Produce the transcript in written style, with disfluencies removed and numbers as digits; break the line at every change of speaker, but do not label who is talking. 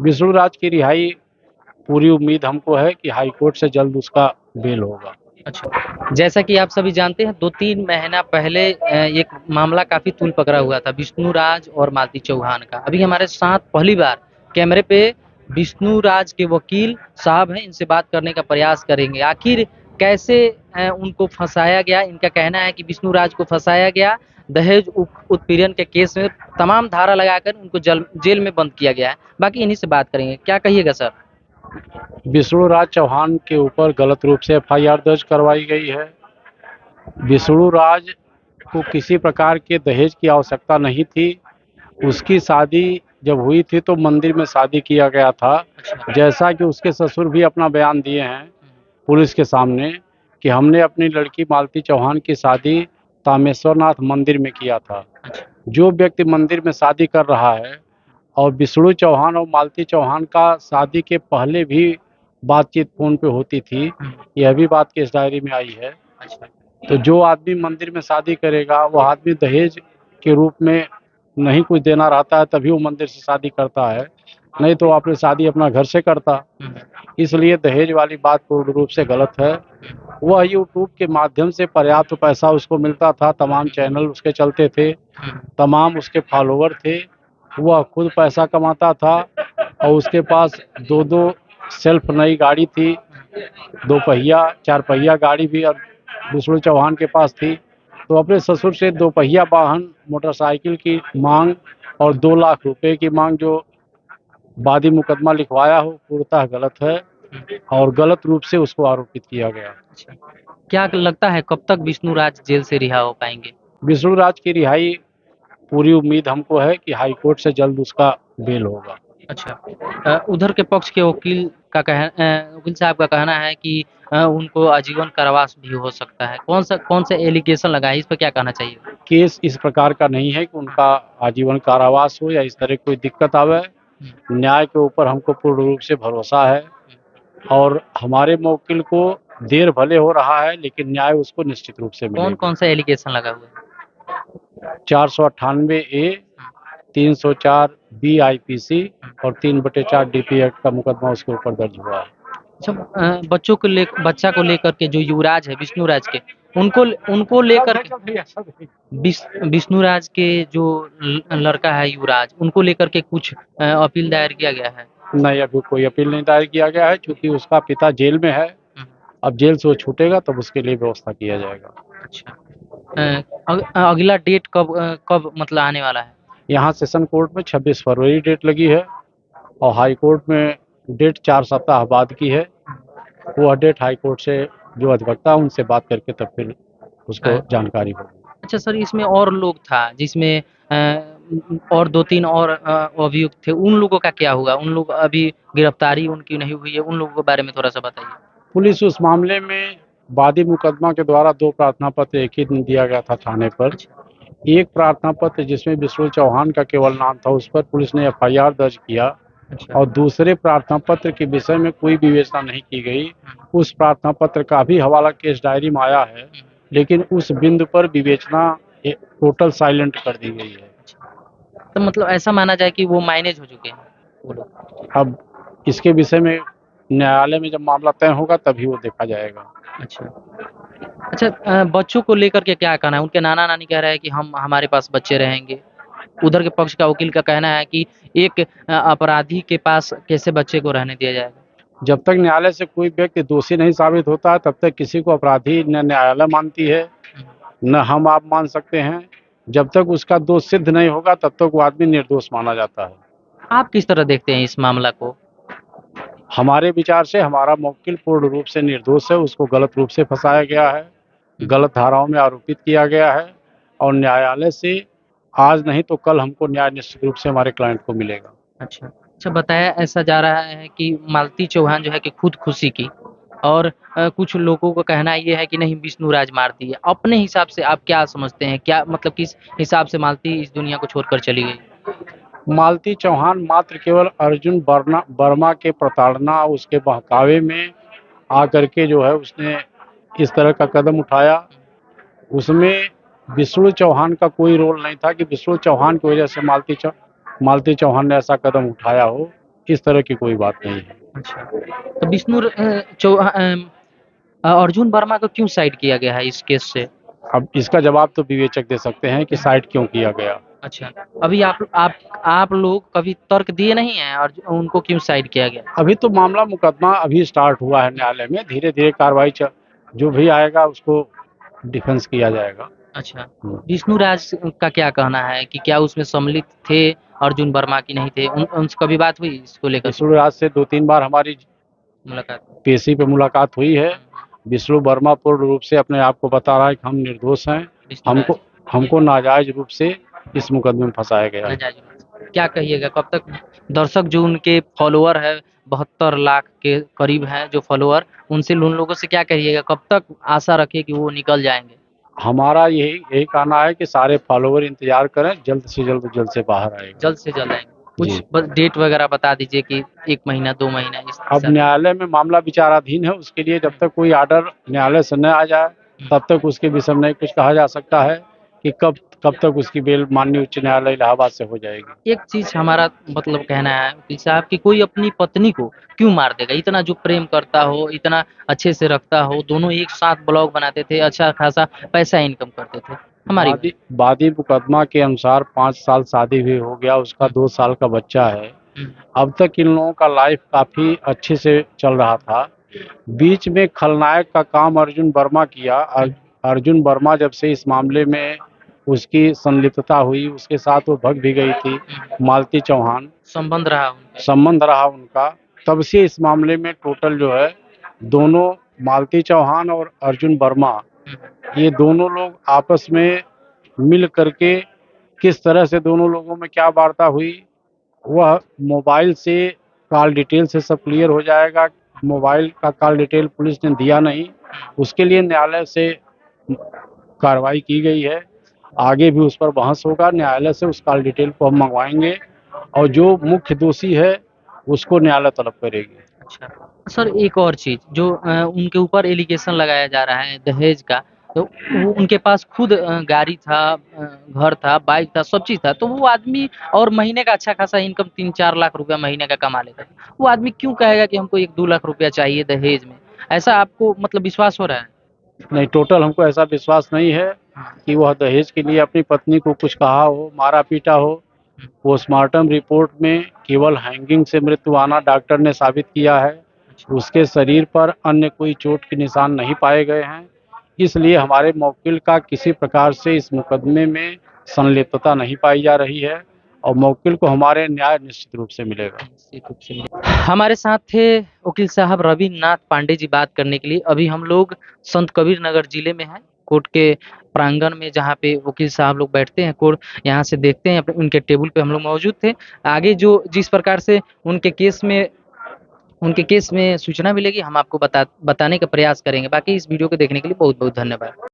विष्णु राज की रिहाई पूरी उम्मीद हमको है कि हाई कोर्ट से जल्द उसका बेल होगा।
अच्छा, जैसा कि आप सभी जानते हैं 2-3 महीना पहले एक मामला काफ़ी तूल पकड़ा हुआ था विष्णु राज और मालती चौहान का। अभी हमारे साथ पहली बार कैमरे पे विष्णु राज के वकील साहब हैं, इनसे बात करने का प्रयास करेंगे। आखिर कैसे उनको फँसाया गया? इनका कहना है कि विष्णु राज को फँसाया गया, दहेज उत्पीड़न के केस में तमाम धारा लगाकर उनको जेल में बंद किया गया है। बाकी इन्हीं से बात करेंगे। क्या कहिएगा सर?
विष्णु राज चौहान के ऊपर गलत रूप से एफआईआर दर्ज करवाई गई है। विष्णु राज को किसी प्रकार के दहेज की आवश्यकता नहीं थी। उसकी शादी जब हुई थी तो मंदिर में शादी किया गया था। जैसा कि उसके ससुर भी अपना बयान दिए हैं पुलिस के सामने कि हमने अपनी लड़की मालती चौहान की शादी तामेश्वरनाथ मंदिर में किया था। जो व्यक्ति मंदिर में शादी कर रहा है और विष्णु चौहान और मालती चौहान का शादी के पहले भी बातचीत फ़ोन पे होती थी, यह भी बात केस डायरी में आई है। तो जो आदमी मंदिर में शादी करेगा वो आदमी दहेज के रूप में नहीं कुछ देना रहता है तभी वो मंदिर से शादी करता है, नहीं तो अपनी शादी अपना घर से करता। इसलिए दहेज वाली बात पूर्ण रूप से गलत है। वह यूट्यूब के माध्यम से पर्याप्त पैसा उसको मिलता था, तमाम चैनल उसके चलते थे, तमाम उसके फॉलोवर थे। वह खुद पैसा कमाता था और उसके पास 2-2 सेल्फ नई गाड़ी थी, 2 पहिया 4 पहिया गाड़ी भी और विष्णु चौहान के पास थी। तो अपने ससुर से 2 पहिया वाहन मोटरसाइकिल की मांग और 2 लाख रुपए की मांग जो वादी मुकदमा लिखवाया हो पूर्णतः गलत है और गलत रूप से उसको आरोपित किया गया।
क्या लगता है कब तक विष्णु राज जेल से रिहा हो पाएंगे?
विष्णु राज की रिहाई पूरी उम्मीद हमको है कि हाई कोर्ट से जल्द उसका बेल होगा।
अच्छा, उधर के पक्ष के वकील साहब का कहना है कि उनको आजीवन कारावास भी हो सकता है। कौन सा एलिगेशन लगा है, इस पे क्या कहना चाहिए?
केस इस प्रकार का नहीं है कि उनका आजीवन कारावास हो या इस तरह कोई दिक्कत आवे। न्याय के ऊपर हमको पूर्ण रूप से भरोसा है और हमारे मौकिल को देर भले हो रहा है लेकिन न्याय उसको निश्चित रूप से मिलेगा।
कौन सा एलिगेशन लगा हुआ है?
498A, 304B IPC और 3/4 DP एक्ट का मुकदमा उसके ऊपर दर्ज हुआ है।
अच्छा, बच्चा को लेकर के जो युवराज है विष्णु राज के, उनको उनको लेकर के विष्णु राज के जो लड़का है युवराज, उनको लेकर के कुछ अपील दायर किया गया है?
नहीं, अभी कोई अपील नहीं दायर किया गया है क्योंकि उसका पिता जेल में है। अब जेल से वो छूटेगा तब उसके लिए व्यवस्था किया जाएगा।
अच्छा, अगला डेट कब मतलब आने वाला है?
यहाँ सेशन कोर्ट में 26 फरवरी डेट लगी है और हाई कोर्ट में डेट 4 सप्ताह बाद की है। वह डेट हाई कोर्ट से जो अधिवक्ता है उनसे बात करके तब फिर उसको जानकारी होगी।
अच्छा सर, इसमें और लोग था जिसमें और 2-3 और अभियुक्त थे, उन लोगों का क्या हुआ? उन लोग अभी गिरफ्तारी उनकी नहीं हुई है, उन लोगों के बारे में थोड़ा-सा बताइए।
पुलिस उस मामले में वादी मुकदमा के द्वारा 2 प्रार्थना पत्र एक ही दिन दिया गया था थाने पर। एक प्रार्थना पत्र जिसमें विष्णु चौहान का केवल नाम था उस पर पुलिस ने एफआईआर दर्ज किया और दूसरे प्रार्थना पत्र के विषय में कोई विवेचना नहीं की गई। उस प्रार्थना पत्र का भी हवाला केस डायरी में आया है लेकिन उस बिंदु पर विवेचना टोटल साइलेंट कर दी गई है।
तो मतलब ऐसा माना जाए कि वो माइनेज हो चुके हैं वो लोग?
अब इसके विषय में न्यायालय में जब मामला तय होगा तभी वो देखा जाएगा।
अच्छा। अच्छा, बच्चों को लेकर के क्या कहना है? उनके नाना-नानी कह रहे हैं कि हम हमारे पास बच्चे रहेंगे। उधर के पक्ष का वकील का कहना है कि एक अपराधी के पास कैसे बच्चे को रहने दिया जाएगा?
जब तक न्यायालय से कोई व्यक्ति दोषी नहीं साबित होता है तब तक किसी को अपराधी न न्यायालय मानती है न हम आप मान सकते हैं। जब तक उसका दोष सिद्ध नहीं होगा तब तक वो आदमी निर्दोष माना जाता है।
आप किस तरह देखते हैं इस मामला को?
हमारे विचार से हमारा मुवक्किल पूर्ण रूप से निर्दोष है, उसको गलत रूप से फंसाया गया है, गलत धाराओं में आरोपित किया गया है और न्यायालय से आज नहीं तो कल हमको न्याय निश्चित रूप से हमारे क्लाइंट को मिलेगा।
अच्छा। अच्छा, बताया ऐसा जा रहा है कि मालती चौहान जो है कि खुदकुशी की और कुछ लोगों का कहना ये है कि नहीं विष्णु राज मार दिए। अपने हिसाब से आप क्या समझते हैं? क्या मतलब किस हिसाब से मालती इस दुनिया को छोड़कर चली गई?
मालती चौहान मात्र केवल अर्जुन वर्मा के प्रताड़ना उसके बहकावे में आकर के जो है उसने इस तरह का कदम उठाया। उसमें विष्णु चौहान का कोई रोल नहीं था कि विष्णु चौहान की वजह से मालती चौहान ने ऐसा कदम उठाया हो। इस तरह की कोई बात नहीं है।
अच्छा, तो अर्जुन वर्मा को क्यों साइड किया गया है इस केस से?
अब इसका जवाब तो विवेचक दे सकते हैं कि साइड क्यों किया गया।
अच्छा, अभी आप लोग कभी तर्क दिए नहीं हैं और उनको क्यों साइड किया गया?
अभी तो मामला मुकदमा अभी स्टार्ट हुआ है न्यायालय में, धीरे धीरे कार्रवाई जो भी आएगा उसको डिफेंस किया जाएगा।
अच्छा, विष्णु राज का क्या कहना है कि क्या उसमें सम्मिलित थे अर्जुन वर्मा की नहीं थे? उनसे कभी बात हुई इसको लेकर के?
विष्णु राज से 2-3 बार हमारी
मुलाकात?
पेशी पे मुलाकात हुई है। विष्णु वर्मा पूर्ण रूप से अपने आप को बता रहा है कि हम निर्दोष हैं,
विष्णु राज
हमको हमको नाजायज रूप से इस मुकदमे में फंसाया गया है।
नाजायज रूप से। क्या कहिएगा कब तक दर्शक जो उनके फॉलोअर है 72 लाख के करीब हैं जो फॉलोअर, उनसे उन लोगों से क्या कहिएगा कब तक आशा रखें कि वो निकल जाएंगे?
हमारा यही यही कहना है कि सारे फॉलोवर इंतजार करें, जल्द से जल्द जेल से बाहर आएगा।
जल्द से जल्द आएंगे?
जी।
कुछ डेट वगैरह बता दीजिए कि 1 महीना 2 महीना इस
अब
हिसाब से।
न्यायालय में मामला विचाराधीन है, उसके लिए जब तक कोई आर्डर न्यायालय से न आ जाए तब तक उसके विषय में नहीं कुछ कहा जा सकता है कि कब कब तक उसकी बेल माननीय उच्च न्यायालय इलाहाबाद से हो जाएगी।
एक चीज हमारा मतलब कहना है वकील साहब कि कोई अपनी पत्नी को क्यों मार देगा? इतना जो प्रेम करता हो, इतना अच्छे से रखता हो, दोनों एक साथ ब्लॉग बनाते थे, अच्छा खासा पैसा इनकम करते थे। हमारी
वादी वादी मुकदमा के अनुसार 5 साल शादी भी हो गया, उसका 2 साल का बच्चा है।
हम्म,
अब तक इन लोगों का लाइफ काफी अच्छे से चल रहा था। बीच में खलनायक का काम अर्जुन वर्मा किया। अर्जुन वर्मा जब से इस मामले में उसकी संलिप्तता हुई, उसके साथ वो भग भी गई थी मालती चौहान,
संबंध रहा उनका।
संबंध रहा उनका, तब से इस मामले में टोटल जो है दोनों मालती चौहान और अर्जुन वर्मा, ये दोनों लोग आपस में मिल करके किस तरह से दोनों लोगों में क्या वार्ता हुई, वह मोबाइल से कॉल डिटेल से सब क्लियर हो जाएगा। मोबाइल का कॉल डिटेल पुलिस ने दिया नहीं, उसके लिए न्यायालय से कार्रवाई की गई है। आगे भी उस पर बहस होगा, न्यायालय से उस कॉल डिटेल को हम मंगवाएंगे और जो मुख्य दोषी है उसको न्यायालय तलब करेगी।
अच्छा, सर एक और चीज जो उनके ऊपर एलिगेशन लगाया जा रहा है दहेज का, तो वो उनके पास खुद गाड़ी था, घर था, बाइक था, सब चीज था, तो वो आदमी और महीने का अच्छा खासा इनकम 3-4 लाख रुपया महीने का कमा लेता था, वो आदमी क्यों कहेगा कि हमको 1-2 लाख रुपया चाहिए दहेज में? ऐसा आपको मतलब विश्वास हो रहा है?
नहीं, टोटल हमको ऐसा विश्वास नहीं है कि वह दहेज के लिए अपनी पत्नी को कुछ कहा हो, मारा पीटा हो। पोस्टमार्टम रिपोर्ट में केवल हैंगिंग से मृत्यु आना डॉक्टर ने साबित किया है, उसके शरीर पर अन्य कोई चोट के निशान नहीं पाए गए हैं। इसलिए हमारे मौकिल का किसी प्रकार से इस मुकदमे में संलिप्तता नहीं पाई जा रही है और मौकिल को हमारे न्याय निश्चित रूप से मिलेगा।
निश्चित रूप से मिले। हमारे साथ थे वकील साहब रविनाथ पांडे जी बात करने के लिए। अभी हम लोग संत कबीर नगर जिले में हैं, कोर्ट के प्रांगण में जहाँ पे वकील साहब लोग बैठते हैं, कोर्ट यहाँ से देखते हैं, अपने उनके टेबल पे हम लोग मौजूद थे। आगे जो जिस प्रकार से उनके केस में सूचना मिलेगी हम आपको बताने का प्रयास करेंगे। बाकी इस वीडियो को देखने के लिए बहुत बहुत धन्यवाद।